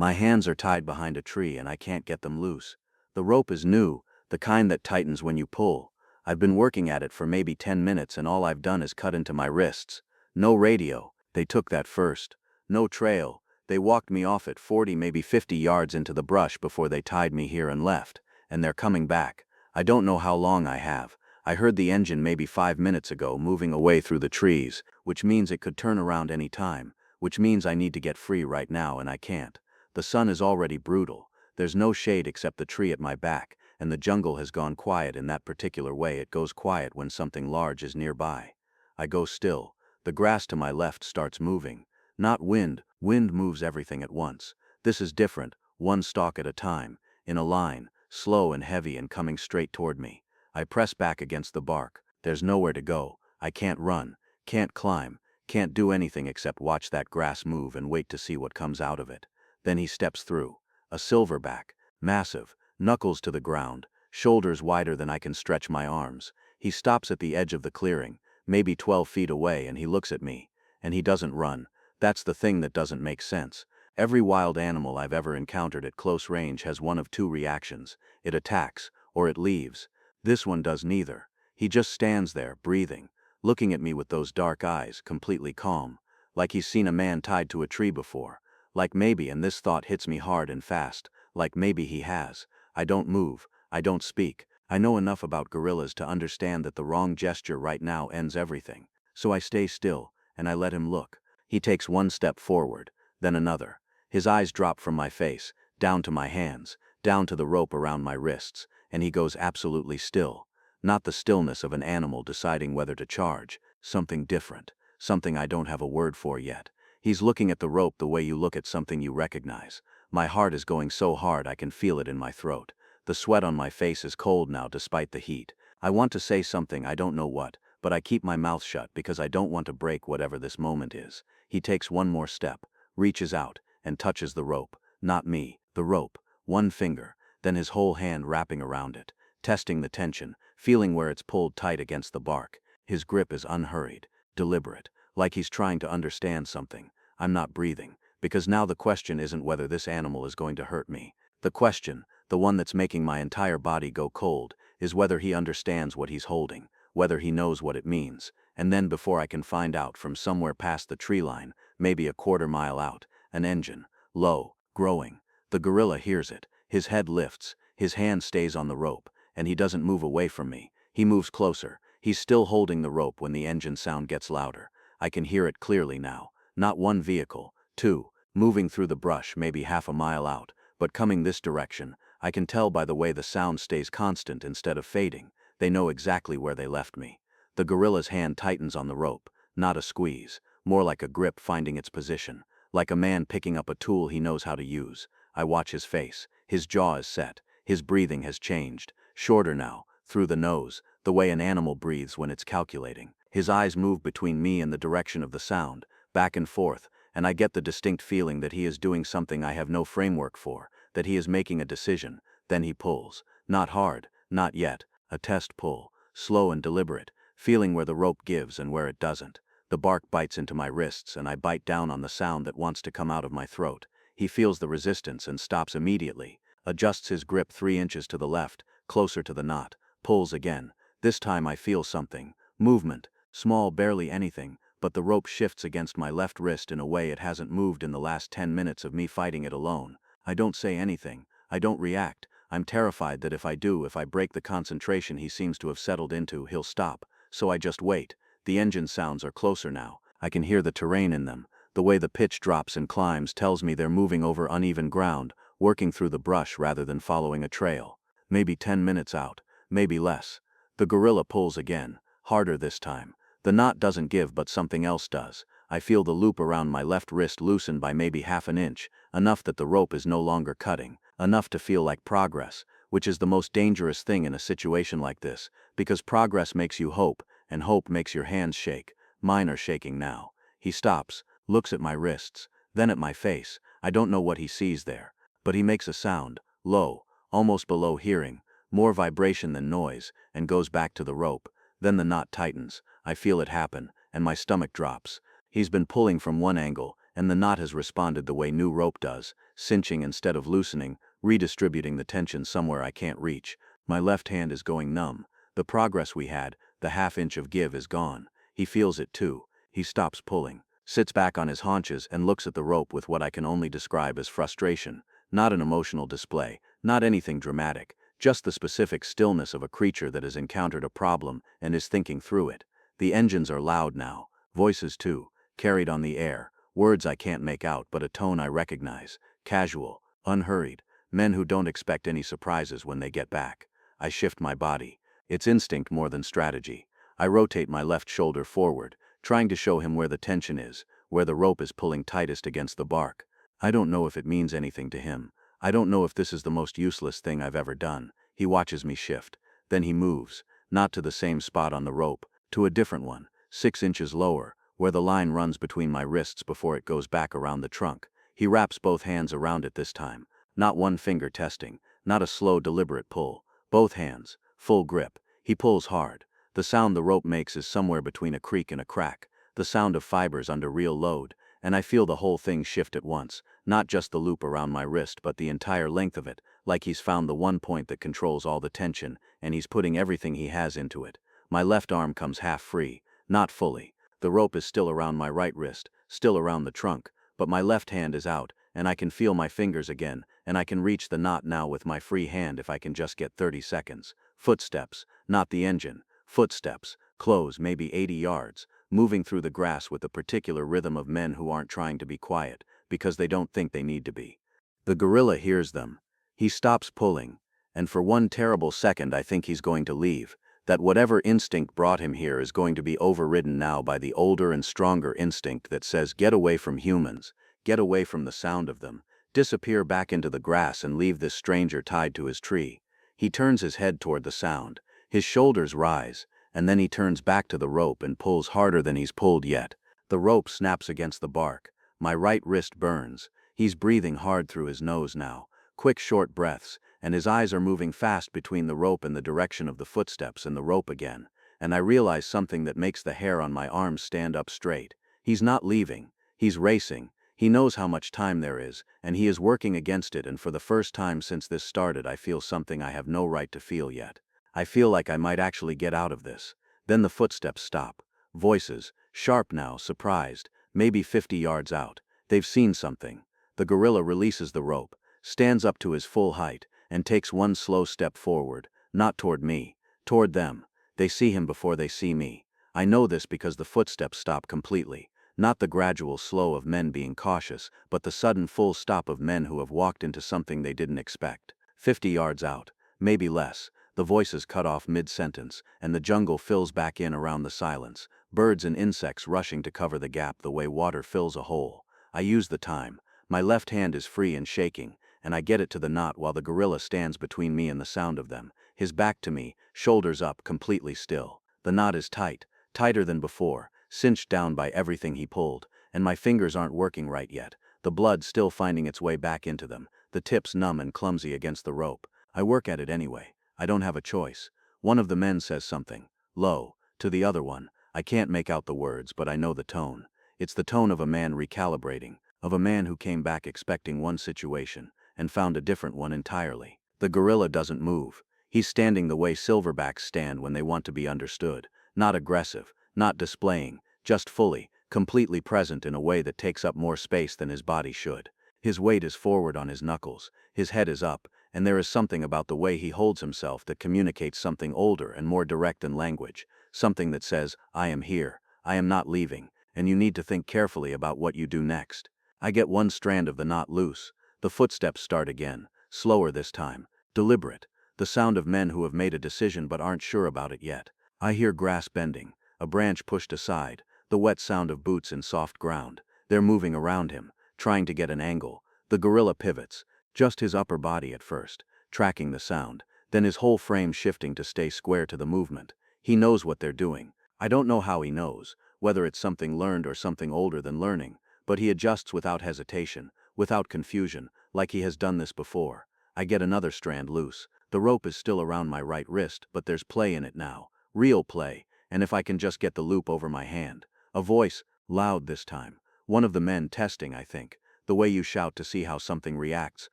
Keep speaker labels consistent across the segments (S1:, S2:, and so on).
S1: My hands are tied behind a tree and I can't get them loose. The rope is new, the kind that tightens when you pull. I've been working at it for maybe 10 minutes and all I've done is cut into my wrists. No radio, they took that first. No trail, they walked me off it 40 maybe 50 yards into the brush before they tied me here and left. And they're coming back. I don't know how long I have. I heard the engine maybe 5 minutes ago moving away through the trees, which means it could turn around any time, which means I need to get free right now and I can't. The sun is already brutal. There's no shade except the tree at my back, and the jungle has gone quiet in that particular way it goes quiet when something large is nearby. I go still. The grass to my left starts moving. Not wind, wind moves everything at once. This is different, one stalk at a time, in a line, slow and heavy and coming straight toward me. I press back against the bark. There's nowhere to go. I can't run, can't climb, can't do anything except watch that grass move and wait to see what comes out of it. Then he steps through. A silverback, massive, knuckles to the ground, shoulders wider than I can stretch my arms. He stops at the edge of the clearing, maybe 12 feet away, and he looks at me. And he doesn't run. That's the thing that doesn't make sense. Every wild animal I've ever encountered at close range has one of two reactions. It attacks, or it leaves. This one does neither. He just stands there, breathing, looking at me with those dark eyes, completely calm, like he's seen a man tied to a tree before. Like maybe, and this thought hits me hard and fast, like maybe he has. I don't move, I don't speak. I know enough about gorillas to understand that the wrong gesture right now ends everything. So I stay still, and I let him look. He takes one step forward, then another. His eyes drop from my face, down to my hands, down to the rope around my wrists, and he goes absolutely still. Not the stillness of an animal deciding whether to charge, something different, something I don't have a word for yet. He's looking at the rope the way you look at something you recognize. My heart is going so hard I can feel it in my throat. The sweat on my face is cold now despite the heat. I want to say something, I don't know what, but I keep my mouth shut because I don't want to break whatever this moment is. He takes one more step, reaches out, and touches the rope. Not me, the rope. One finger, then his whole hand wrapping around it, testing the tension, feeling where it's pulled tight against the bark. His grip is unhurried, deliberate, like he's trying to understand something. I'm not breathing, because now the question isn't whether this animal is going to hurt me. The question, the one that's making my entire body go cold, is whether he understands what he's holding, whether he knows what it means. And then before I can find out, from somewhere past the tree line, maybe a quarter mile out, an engine, low, growing. The gorilla hears it, his head lifts, his hand stays on the rope, and he doesn't move away from me. He moves closer. He's still holding the rope when the engine sound gets louder. I can hear it clearly now. Not one vehicle, two, moving through the brush maybe half a mile out, but coming this direction. I can tell by the way the sound stays constant instead of fading. They know exactly where they left me. The gorilla's hand tightens on the rope, not a squeeze, more like a grip finding its position, like a man picking up a tool he knows how to use. I watch his face. His jaw is set. His breathing has changed, shorter now, through the nose, the way an animal breathes when it's calculating. His eyes move between me and the direction of the sound, back and forth, and I get the distinct feeling that he is doing something I have no framework for, that he is making a decision. Then he pulls. Not hard, not yet, a test pull, slow and deliberate, feeling where the rope gives and where it doesn't. The bark bites into my wrists and I bite down on the sound that wants to come out of my throat. He feels the resistance and stops immediately, adjusts his grip 3 inches to the left, closer to the knot, pulls again. This time I feel something, movement, small, barely anything, but the rope shifts against my left wrist in a way it hasn't moved in the last 10 minutes of me fighting it alone. I don't say anything. I don't react. I'm terrified that if I do, if I break the concentration he seems to have settled into, he'll stop. So I just wait. The engine sounds are closer now. I can hear the terrain in them. The way the pitch drops and climbs tells me they're moving over uneven ground, working through the brush rather than following a trail. Maybe 10 minutes out, maybe less. The gorilla pulls again, harder this time. The knot doesn't give, but something else does. I feel the loop around my left wrist loosen by maybe half an inch, enough that the rope is no longer cutting, enough to feel like progress, which is the most dangerous thing in a situation like this, because progress makes you hope, and hope makes your hands shake. Mine are shaking now. He stops, looks at my wrists, then at my face. I don't know what he sees there, but he makes a sound, low, almost below hearing, more vibration than noise, and goes back to the rope. Then the knot tightens. I feel it happen, and my stomach drops. He's been pulling from one angle, and the knot has responded the way new rope does, cinching instead of loosening, redistributing the tension somewhere I can't reach. My left hand is going numb. The progress we had, the half-inch of give is gone. He feels it too. He stops pulling, sits back on his haunches and looks at the rope with what I can only describe as frustration. Not an emotional display, not anything dramatic, just the specific stillness of a creature that has encountered a problem and is thinking through it. The engines are loud now, voices too, carried on the air, words I can't make out but a tone I recognize, casual, unhurried, men who don't expect any surprises when they get back. I shift my body. It's instinct more than strategy. I rotate my left shoulder forward, trying to show him where the tension is, where the rope is pulling tightest against the bark. I don't know if it means anything to him. I don't know if this is the most useless thing I've ever done. He watches me shift. Then he moves, not to the same spot on the rope, to a different one, 6 inches lower, where the line runs between my wrists before it goes back around the trunk. He wraps both hands around it this time. Not one finger testing, not a slow, deliberate pull. Both hands, full grip. He pulls hard. The sound the rope makes is somewhere between a creak and a crack, the sound of fibers under real load, and I feel the whole thing shift at once, not just the loop around my wrist but the entire length of it, like he's found the one point that controls all the tension, and he's putting everything he has into it. My left arm comes half free, not fully. The rope is still around my right wrist, still around the trunk, but my left hand is out, and I can feel my fingers again, and I can reach the knot now with my free hand if I can just get 30 seconds. Footsteps, not the engine. Footsteps, close maybe 80 yards, moving through the grass with the particular rhythm of men who aren't trying to be quiet, because they don't think they need to be. The gorilla hears them. He stops pulling, and for one terrible second I think he's going to leave, that whatever instinct brought him here is going to be overridden now by the older and stronger instinct that says get away from humans, get away from the sound of them, disappear back into the grass and leave this stranger tied to his tree. He turns his head toward the sound. His shoulders rise, and then he turns back to the rope and pulls harder than he's pulled yet. The rope snaps against the bark. My right wrist burns. He's breathing hard through his nose now, quick short breaths, and his eyes are moving fast between the rope and the direction of the footsteps and the rope again, and I realize something that makes the hair on my arms stand up straight. He's not leaving. He's racing. He knows how much time there is, and he is working against it, and for the first time since this started I feel something I have no right to feel yet. I feel like I might actually get out of this. Then the footsteps stop. Voices, sharp now, surprised, maybe 50 yards out. They've seen something. The gorilla releases the rope, stands up to his full height, and takes one slow step forward, not toward me, toward them. They see him before they see me. I know this because the footsteps stop completely. Not the gradual slow of men being cautious, but the sudden full stop of men who have walked into something they didn't expect. 50 yards out, maybe less. The voices cut off mid-sentence, and the jungle fills back in around the silence, birds and insects rushing to cover the gap the way water fills a hole. I use the time. My left hand is free and shaking, and I get it to the knot while the gorilla stands between me and the sound of them, his back to me, shoulders up, completely still. The knot is tight, tighter than before, cinched down by everything he pulled, and my fingers aren't working right yet, the blood still finding its way back into them, the tips numb and clumsy against the rope. I work at it anyway. I don't have a choice. One of the men says something, low, to the other one. I can't make out the words, but I know the tone. It's the tone of a man recalibrating, of a man who came back expecting one situation, and found a different one entirely. The gorilla doesn't move. He's standing the way silverbacks stand when they want to be understood, not aggressive, not displaying, just fully, completely present in a way that takes up more space than his body should. His weight is forward on his knuckles, his head is up, and there is something about the way he holds himself that communicates something older and more direct than language, something that says, I am here, I am not leaving, and you need to think carefully about what you do next. I get one strand of the knot loose. The footsteps start again, slower this time, deliberate, the sound of men who have made a decision but aren't sure about it yet. I hear grass bending, a branch pushed aside, the wet sound of boots in soft ground. They're moving around him, trying to get an angle. The gorilla pivots, just his upper body at first, tracking the sound, then his whole frame shifting to stay square to the movement. He knows what they're doing. I don't know how he knows, whether it's something learned or something older than learning, but he adjusts without hesitation, without confusion, like he has done this before. I get another strand loose. The rope is still around my right wrist, but there's play in it now, real play, and if I can just get the loop over my hand. A voice, loud this time, One of the men testing, I think. The way you shout to see how something reacts,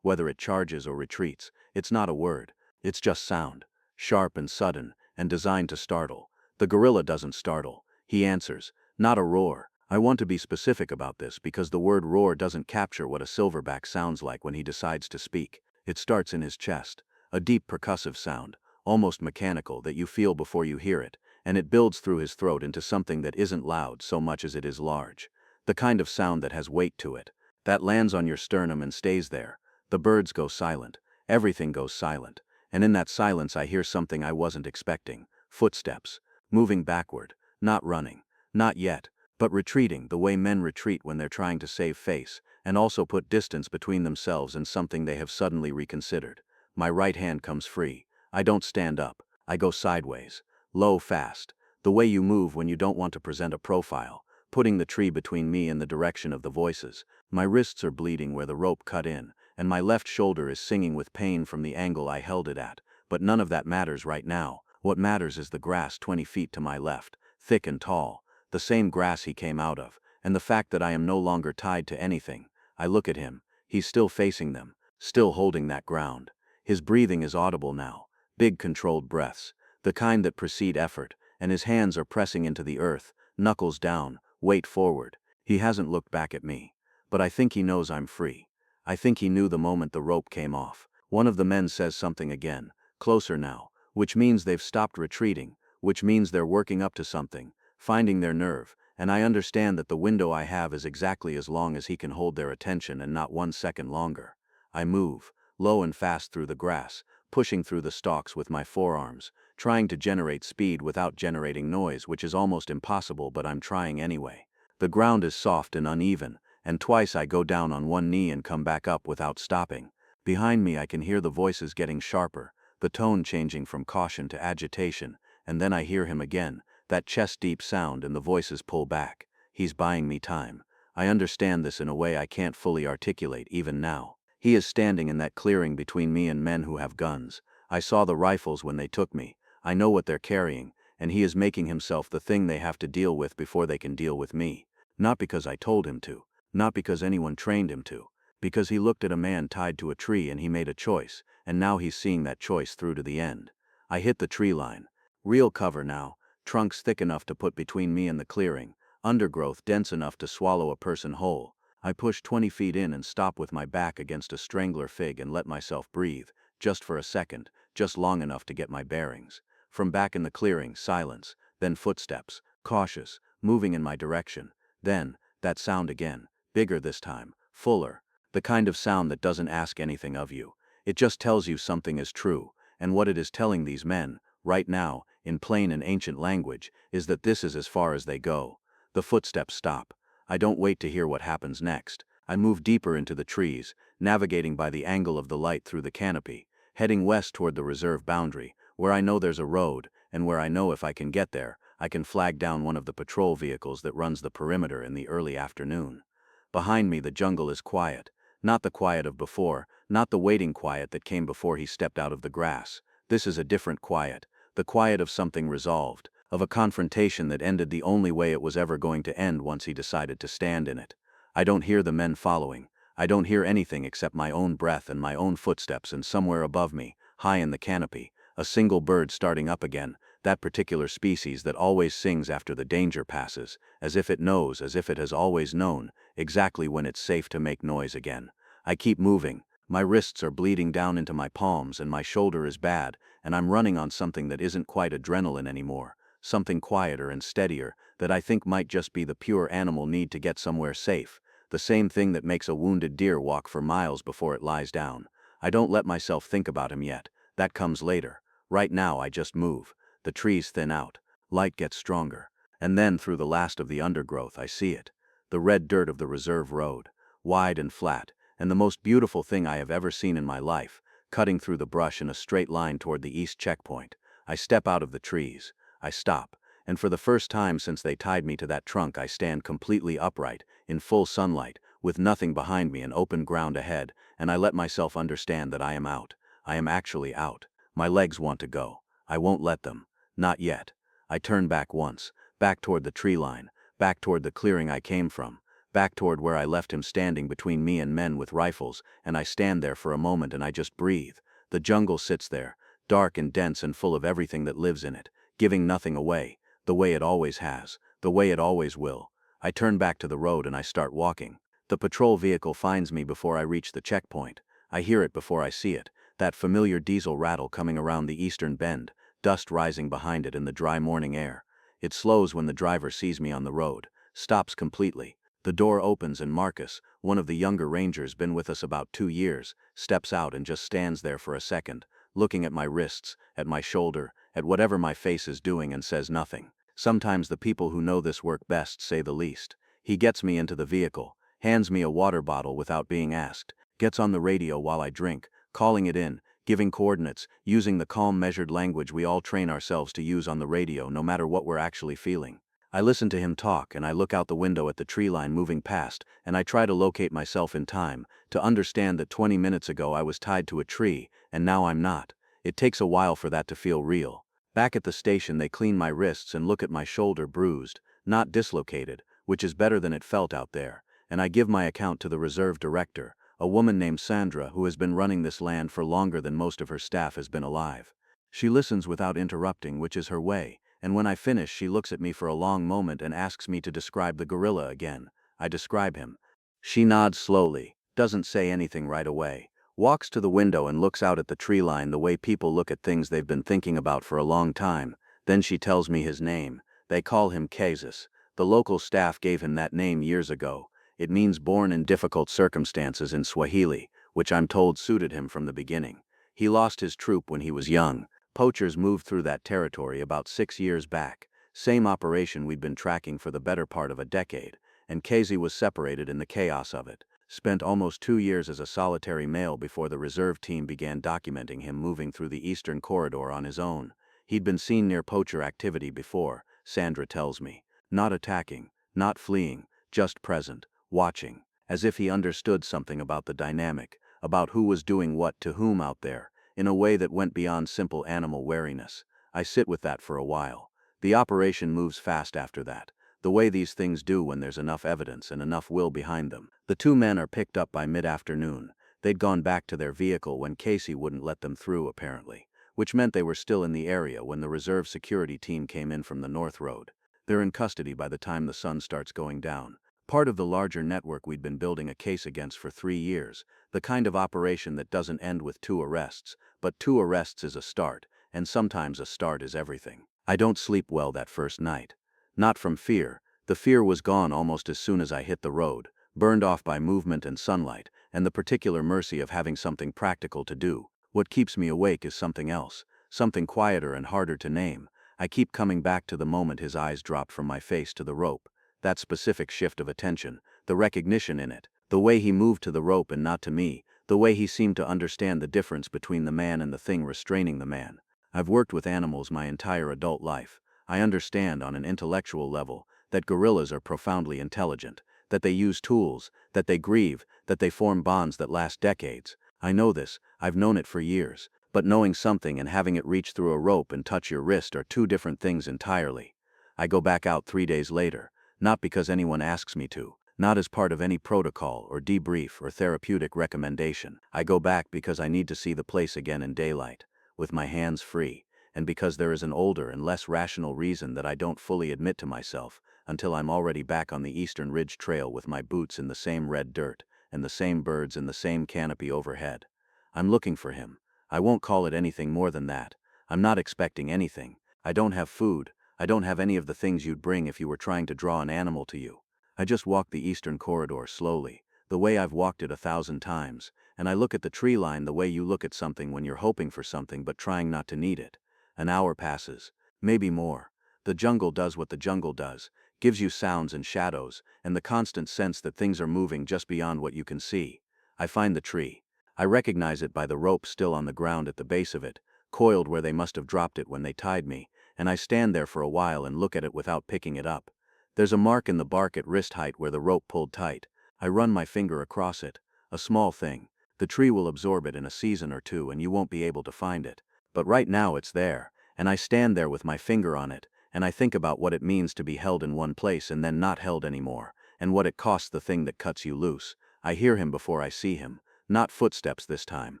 S1: whether it charges or retreats. It's not a word. It's just sound. Sharp and sudden, and designed to startle. The gorilla doesn't startle. He answers. Not a roar. I want to be specific about this because the word roar doesn't capture what a silverback sounds like when he decides to speak. It starts in his chest. A deep percussive sound, almost mechanical, that you feel before you hear it, and it builds through his throat into something that isn't loud so much as it is large. The kind of sound that has weight to it. That lands on your sternum and stays there. The birds go silent. Everything goes silent. And in that silence I hear something I wasn't expecting. Footsteps. Moving backward. Not running. Not yet. But retreating the way men retreat when they're trying to save face, and also put distance between themselves and something they have suddenly reconsidered. My right hand comes free. I don't stand up. I go sideways. Low, fast. The way you move when you don't want to present a profile, putting the tree between me and the direction of the voices. My wrists are bleeding where the rope cut in, and my left shoulder is singing with pain from the angle I held it at, but none of that matters right now. What matters is the grass 20 feet to my left, thick and tall. The same grass he came out of, and the fact that I am no longer tied to anything. I look at him. He's still facing them, still holding that ground. His breathing is audible now, big controlled breaths, the kind that precede effort, and his hands are pressing into the earth, knuckles down, weight forward. He hasn't looked back at me, but I think he knows I'm free. I think he knew the moment the rope came off. One of the men says something again, closer now, which means they've stopped retreating, which means they're working up to something, finding their nerve, and I understand that the window I have is exactly as long as he can hold their attention and not 1 second longer. I move, low and fast through the grass, pushing through the stalks with my forearms, trying to generate speed without generating noise, which is almost impossible, but I'm trying anyway. The ground is soft and uneven, and twice I go down on one knee and come back up without stopping. Behind me I can hear the voices getting sharper, the tone changing from caution to agitation, and then I hear him again. That chest-deep sound, and the voices pull back. He's buying me time. I understand this in a way I can't fully articulate even now. He is standing in that clearing between me and men who have guns. I saw the rifles when they took me. I know what they're carrying, and he is making himself the thing they have to deal with before they can deal with me. Not because I told him to. Not because anyone trained him to. Because he looked at a man tied to a tree and he made a choice, and now he's seeing that choice through to the end. I hit the tree line. Real cover now. Trunks thick enough to put between me and the clearing, undergrowth dense enough to swallow a person whole. I push 20 feet in and stop with my back against a strangler fig and let myself breathe, just for a second, just long enough to get my bearings. From back in the clearing, silence, then footsteps, cautious, moving in my direction. Then, that sound again, bigger this time, fuller, the kind of sound that doesn't ask anything of you. It just tells you something is true, and what it is telling these men, right now, in plain and ancient language, is that this is as far as they go. The footsteps stop. I don't wait to hear what happens next. I move deeper into the trees, navigating by the angle of the light through the canopy, heading west toward the reserve boundary, where I know there's a road, and where I know if I can get there, I can flag down one of the patrol vehicles that runs the perimeter in the early afternoon. Behind me the jungle is quiet. Not the quiet of before, not the waiting quiet that came before he stepped out of the grass. This is a different quiet. The quiet of something resolved, of a confrontation that ended the only way it was ever going to end once he decided to stand in it. I don't hear the men following. I don't hear anything except my own breath and my own footsteps, and somewhere above me, high in the canopy, a single bird starting up again, that particular species that always sings after the danger passes, as if it knows, as if it has always known, exactly when it's safe to make noise again. I keep moving. My wrists are bleeding down into my palms and my shoulder is bad, and I'm running on something that isn't quite adrenaline anymore, something quieter and steadier that I think might just be the pure animal need to get somewhere safe, the same thing that makes a wounded deer walk for miles before it lies down. I don't let myself think about him yet. That comes later. Right now I just move. The trees thin out. Light gets stronger. And then through the last of the undergrowth I see it. The red dirt of the reserve road. Wide and flat, and the most beautiful thing I have ever seen in my life, cutting through the brush in a straight line toward the east checkpoint. I step out of the trees. I stop, and for the first time since they tied me to that trunk I stand completely upright, in full sunlight, with nothing behind me and open ground ahead, and I let myself understand that I am out. I am actually out. My legs want to go. I won't let them. Not yet. I turn back once, back toward the tree line, back toward the clearing I came from, back toward where I left him standing between me and men with rifles, and I stand there for a moment and I just breathe. The jungle sits there, dark and dense and full of everything that lives in it, giving nothing away, the way it always has, the way it always will. I turn back to the road and I start walking. The patrol vehicle finds me before I reach the checkpoint. I hear it before I see it, that familiar diesel rattle coming around the eastern bend, dust rising behind it in the dry morning air. It slows when the driver sees me on the road, stops completely. The door opens and Marcus, one of the younger rangers been with us about 2 years, steps out and just stands there for a second, looking at my wrists, at my shoulder, at whatever my face is doing and says nothing. Sometimes the people who know this work best say the least. He gets me into the vehicle, hands me a water bottle without being asked, gets on the radio while I drink, calling it in, giving coordinates, using the calm measured language we all train ourselves to use on the radio no matter what we're actually feeling. I listen to him talk and I look out the window at the tree line moving past and I try to locate myself in time, to understand that 20 minutes ago I was tied to a tree and now I'm not. It takes a while for that to feel real. Back at the station they clean my wrists and look at my shoulder bruised, not dislocated, which is better than it felt out there, and I give my account to the reserve director, a woman named Sandra who has been running this land for longer than most of her staff has been alive. She listens without interrupting, which is her way, and when I finish she looks at me for a long moment and asks me to describe the gorilla again. I describe him. She nods slowly, doesn't say anything right away, walks to the window and looks out at the tree line the way people look at things they've been thinking about for a long time. Then she tells me his name. They call him Kazus. The local staff gave him that name years ago. It means born in difficult circumstances in Swahili, which I'm told suited him from the beginning. He lost his troop when he was young. Poachers moved through that territory about 6 years back. Same operation we'd been tracking for the better part of a decade, and Kazi was separated in the chaos of it. Spent almost 2 years as a solitary male before the reserve team began documenting him moving through the eastern corridor on his own. He'd been seen near poacher activity before, Sandra tells me. Not attacking, not fleeing, just present, watching, as if he understood something about the dynamic, about who was doing what to whom out there, in a way that went beyond simple animal wariness. I sit with that for a while. The operation moves fast after that, the way these things do when there's enough evidence and enough will behind them. The 2 men are picked up by mid-afternoon. They'd gone back to their vehicle when Casey wouldn't let them through, apparently, which meant they were still in the area when the reserve security team came in from the North Road. They're in custody by the time the sun starts going down. Part of the larger network we'd been building a case against for 3 years, the kind of operation that doesn't end with 2 arrests, but 2 arrests is a start, and sometimes a start is everything. I don't sleep well that first night. Not from fear. The fear was gone almost as soon as I hit the road, burned off by movement and sunlight, and the particular mercy of having something practical to do. What keeps me awake is something else, something quieter and harder to name. I keep coming back to the moment his eyes dropped from my face to the rope. That specific shift of attention, the recognition in it, the way he moved to the rope and not to me, the way he seemed to understand the difference between the man and the thing restraining the man. I've worked with animals my entire adult life. I understand on an intellectual level that gorillas are profoundly intelligent, that they use tools, that they grieve, that they form bonds that last decades. I know this, I've known it for years, but knowing something and having it reach through a rope and touch your wrist are 2 different things entirely. I go back out 3 days later. Not because anyone asks me to, not as part of any protocol or debrief or therapeutic recommendation. I go back because I need to see the place again in daylight, with my hands free, and because there is an older and less rational reason that I don't fully admit to myself until I'm already back on the Eastern Ridge Trail with my boots in the same red dirt and the same birds in the same canopy overhead. I'm looking for him. I won't call it anything more than that. I'm not expecting anything. I don't have food. I don't have any of the things you'd bring if you were trying to draw an animal to you. I just walk the eastern corridor slowly, the way I've walked it 1,000 times, and I look at the tree line the way you look at something when you're hoping for something but trying not to need it. An hour passes, maybe more. The jungle does what the jungle does, gives you sounds and shadows, and the constant sense that things are moving just beyond what you can see. I find the tree. I recognize it by the rope still on the ground at the base of it, coiled where they must have dropped it when they tied me, and I stand there for a while and look at it without picking it up. There's a mark in the bark at wrist height where the rope pulled tight. I run my finger across it. A small thing. The tree will absorb it in a season or 2 and you won't be able to find it. But right now it's there, and I stand there with my finger on it, and I think about what it means to be held in one place and then not held anymore, and what it costs the thing that cuts you loose. I hear him before I see him, not footsteps this time,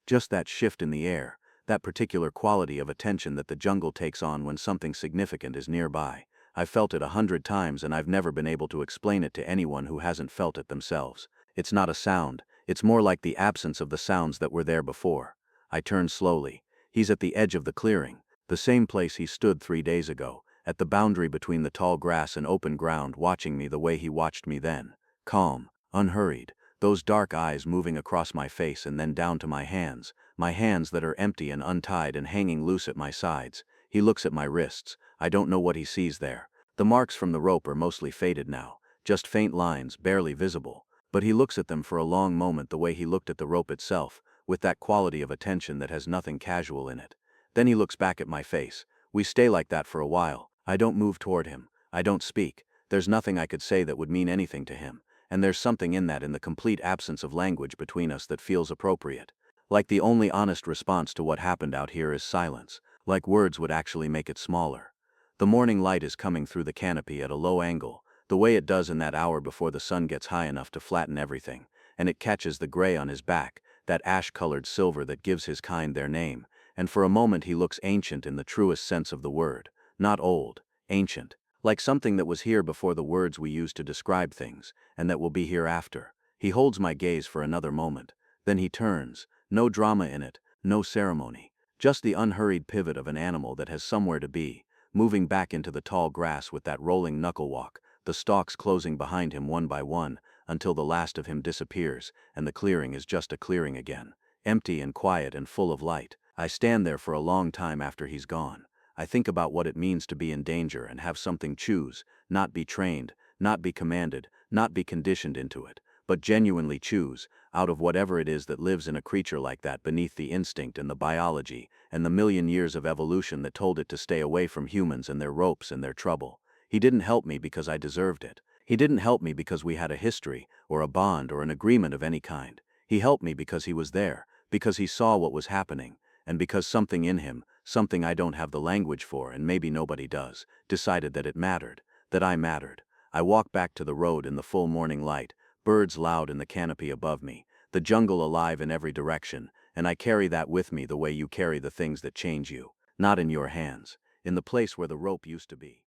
S1: just that shift in the air, that particular quality of attention that the jungle takes on when something significant is nearby. I've felt it 100 times and I've never been able to explain it to anyone who hasn't felt it themselves. It's not a sound, it's more like the absence of the sounds that were there before. I turn slowly. He's at the edge of the clearing, the same place he stood 3 days ago, at the boundary between the tall grass and open ground, watching me the way he watched me then. Calm, unhurried, those dark eyes moving across my face and then down to my hands that are empty and untied and hanging loose at my sides. He looks at my wrists. I don't know what he sees there. The marks from the rope are mostly faded now, just faint lines, barely visible. But he looks at them for a long moment the way he looked at the rope itself, with that quality of attention that has nothing casual in it. Then he looks back at my face. We stay like that for a while. I don't move toward him. I don't speak. There's nothing I could say that would mean anything to him. And there's something in that, in the complete absence of language between us, that feels appropriate. Like the only honest response to what happened out here is silence, like words would actually make it smaller. The morning light is coming through the canopy at a low angle, the way it does in that hour before the sun gets high enough to flatten everything, and it catches the gray on his back, that ash-colored silver that gives his kind their name, and for a moment he looks ancient in the truest sense of the word. Not old, ancient. Like something that was here before the words we use to describe things, and that will be here after. He holds my gaze for another moment. Then he turns. No drama in it, no ceremony. Just the unhurried pivot of an animal that has somewhere to be, moving back into the tall grass with that rolling knuckle walk, the stalks closing behind him one by one, until the last of him disappears, and the clearing is just a clearing again. Empty and quiet and full of light. I stand there for a long time after he's gone. I think about what it means to be in danger and have something choose, not be trained, not be commanded, not be conditioned into it, but genuinely choose, out of whatever it is that lives in a creature like that, beneath the instinct and the biology, and the million years of evolution that told it to stay away from humans and their ropes and their trouble. He didn't help me because I deserved it. He didn't help me because we had a history, or a bond, or an agreement of any kind. He helped me because he was there, because he saw what was happening, and because something in him, something I don't have the language for and maybe nobody does, decided that it mattered, that I mattered. I walk back to the road in the full morning light, birds loud in the canopy above me, the jungle alive in every direction, and I carry that with me the way you carry the things that change you, not in your hands, in the place where the rope used to be.